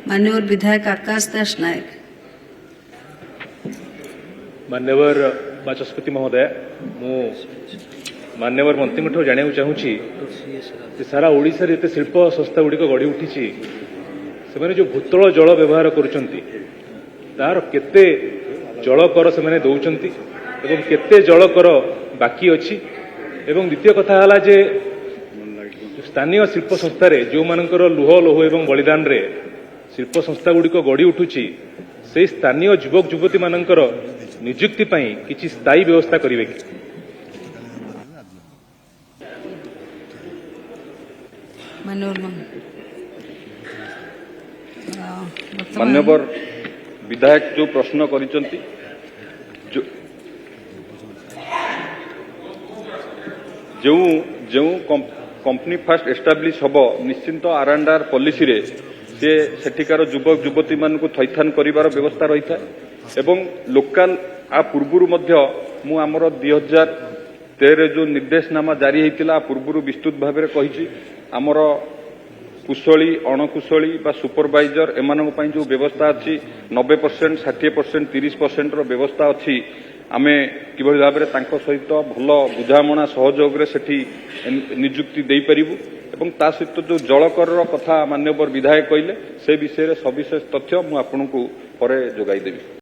मान्यवर विधायक आकाश दास नायक। मान्यवर बाचस्पति महोदय, मु मान्यवर मंत्री जाना चाहूँगी सारा ओडिशा रे शिल्प संस्था गुड़िक गढ़ी उठी से जो भूतल जल व्यवहार कर केते जल कर से दौरान एवं केते जल कर बाकी अच्छी एवं द्वितीय कथा है जे स्थानीय शिल्प संस्था जो मानकर लुह लोह एवं बलिदान रे शिल्प संस्था गुड़िक गढ़ी उठुची से स्थानीय युवक युवती मानकर नियुक्ति पाई किछि स्थायी व्यवस्था करिवे कि? मान्यवर विधायक जो प्रश्न करिसंती जो कंपनी फास्ट एस्टाब्लिश हम निश्चिंत आर&आर पॉलिसी रे से सेठिकार युवक युवती मान थैथान करिवार व्यवस्था रही था एवं लोकल आ पूर्व मु आमर 2013 जो निर्देशनामा जारी होता पूर्व विस्तृत भाव में कही आमर कुशली अणकुशली बा सुपरवाइजर एमान जो व्यवस्था अच्छी 90% 60% 30% व्यवस्था अच्छी आमे किभली भाव में सहित भल बुझामणा सहयोग से नियुक्ति दे पारिबु एवं ता सहित जो जलकर कथा मान्यवर विधायक कहले से विषय सविशेष तथ्य मु आपनकु परे जोगाई देबी।